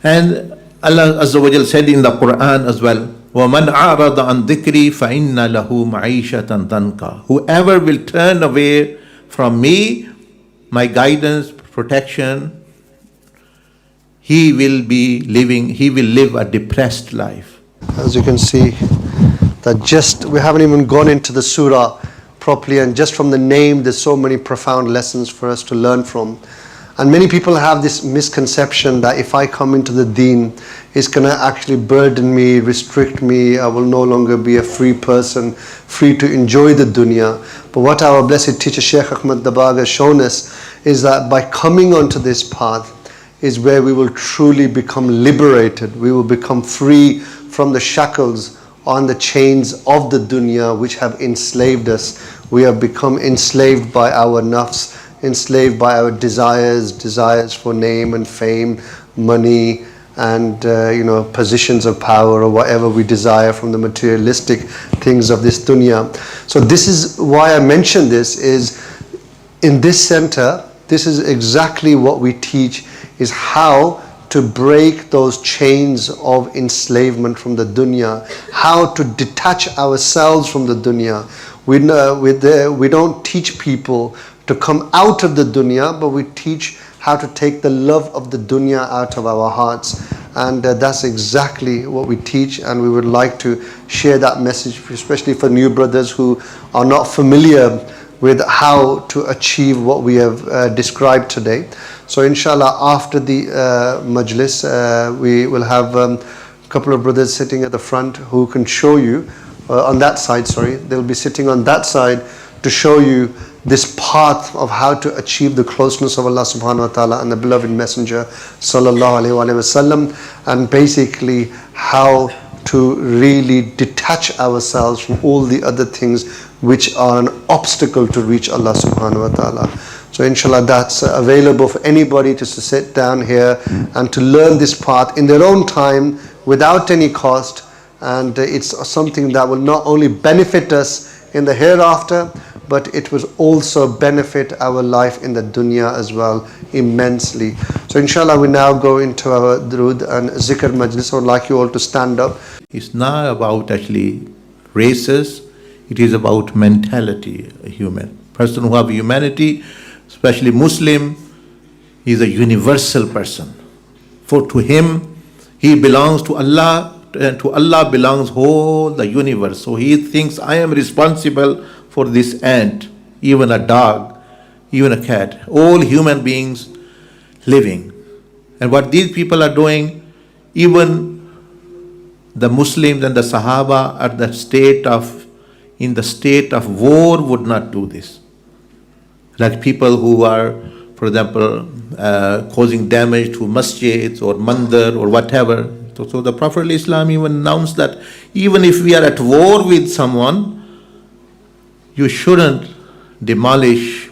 And Allah Azza wa Jal said in the Quran as well, وَمَنْ أَعْرَضَ عَنْ ذِكْرِي فَإِنَّ لَهُ مَعِيشَةً ضَنْكًا. Whoever will turn away from me, my guidance, protection, he will live a depressed life. As you can see, that we haven't even gone into the surah properly, and just from the name there's so many profound lessons for us to learn from. And many people have this misconception that if I come into the deen, it's going to actually burden me, restrict me, I will no longer be a free person, free to enjoy the dunya. But what our blessed teacher Shaykh Ahmad Dabagh has shown us is that by coming onto this path is where we will truly become liberated. We will become free from the shackles on the chains of the dunya which have enslaved us. We have become enslaved by our nafs, enslaved by our desires for name and fame, money, and positions of power, or whatever we desire from the materialistic things of this dunya. So this is why I mention this, is in this center, this is exactly what we teach, is how to break those chains of enslavement from the dunya, how to detach ourselves from the dunya. We don't teach people to come out of the dunya, but we teach how to take the love of the dunya out of our hearts. And that's exactly what we teach, and we would like to share that message, especially for new brothers who are not familiar with how to achieve what we have described today. So inshallah, after the majlis, we will have a couple of brothers sitting at the front who can show you, on that side, sorry, they'll be sitting on that side to show you this path of how to achieve the closeness of Allah subhanahu wa ta'ala and the beloved messenger sallallahu alayhi wa sallam, and basically how to really detach ourselves from all the other things which are an obstacle to reach Allah subhanahu wa ta'ala. So inshallah, that's available for anybody to sit down here and to learn this path in their own time without any cost. And it's something that will not only benefit us in the hereafter, but it will also benefit our life in the dunya as well immensely. So inshallah, we now go into our durood and zikr majlis. I would like you all to stand up. It's not about actually races, it is about mentality, a human. Person who have humanity, especially Muslim, he is a universal person. For to him, he belongs to Allah, and to Allah belongs whole the universe. So he thinks, I am responsible for this ant, even a dog, even a cat, all human beings living. And what these people are doing, even the Muslims and the Sahaba are in the state of war would not do this. Like people who are, for example, causing damage to masjids or mandir or whatever. So the Prophet Islam even announced that even if we are at war with someone, you shouldn't demolish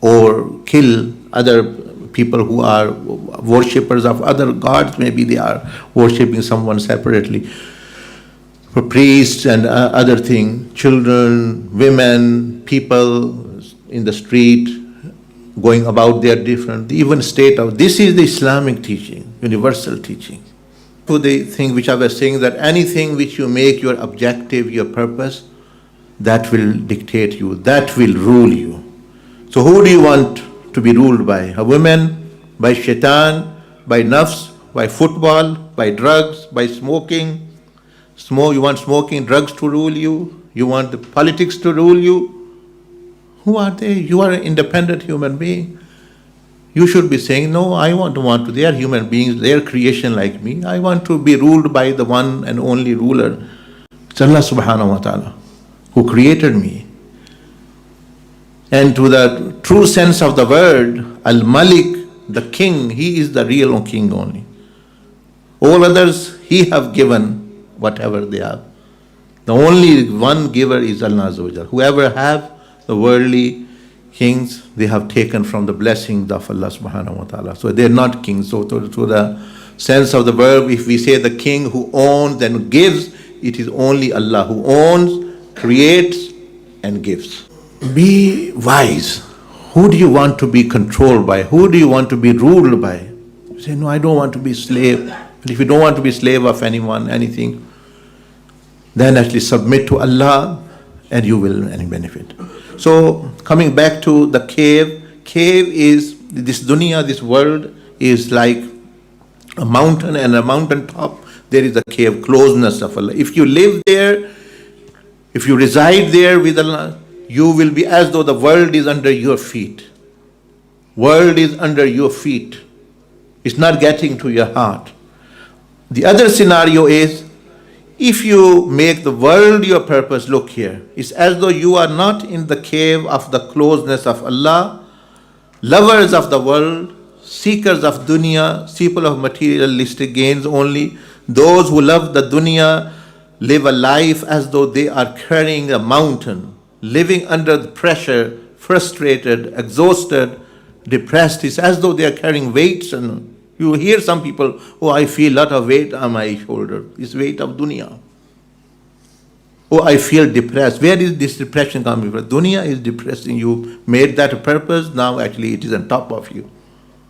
or kill other people who are worshippers of other gods. Maybe they are worshipping someone separately. For priests and other things, children, women, people in the street, going about their different, even state of, this is the Islamic teaching, universal teaching. So the thing which I was saying, that anything which you make your objective, your purpose, that will dictate you, that will rule you. So who do you want to be ruled by? A woman, by shaitan, by nafs, by football, by drugs, by smoking? You want smoking, drugs to rule you? You want the politics to rule you? Who are they? You are an independent human being. You should be saying, no, I want to, they are human beings, they are creation like me. I want to be ruled by the one and only ruler. It's Allah subhanahu wa ta'ala who created me. And to the true sense of the word, Al-Malik, the king, he is the real king only. All others, he have given whatever they have. The only one giver is Allah Azza wa Jal. Whoever have the worldly kings, they have taken from the blessings of Allah subhanahu wa ta'ala. So they are not kings. So to the sense of the verb, if we say the king who owns and gives, it is only Allah who owns, creates and gives. Be wise. Who do you want to be controlled by? Who do you want to be ruled by? Say, no, I don't want to be slave. But if you don't want to be slave of anyone, anything, then actually submit to Allah and you will benefit. So coming back to the cave is, this dunya, this world is like a mountain, and a mountain top there is a cave, closeness of Allah. If you live there, if you reside there with Allah, you will be as though the world is under your feet. World is under your feet. It's not getting to your heart. The other scenario is, if you make the world your purpose, look here. It's as though you are not in the cave of the closeness of Allah, lovers of the world, seekers of dunya, people of materialistic gains only. Those who love the dunya live a life as though they are carrying a mountain, living under the pressure, frustrated, exhausted, depressed. It's as though they are carrying weights. And you hear some people, oh, I feel a lot of weight on my shoulder. It's weight of dunya. Oh, I feel depressed. Where is this depression coming from? Dunya is depressing you. Made that a purpose, now actually it is on top of you.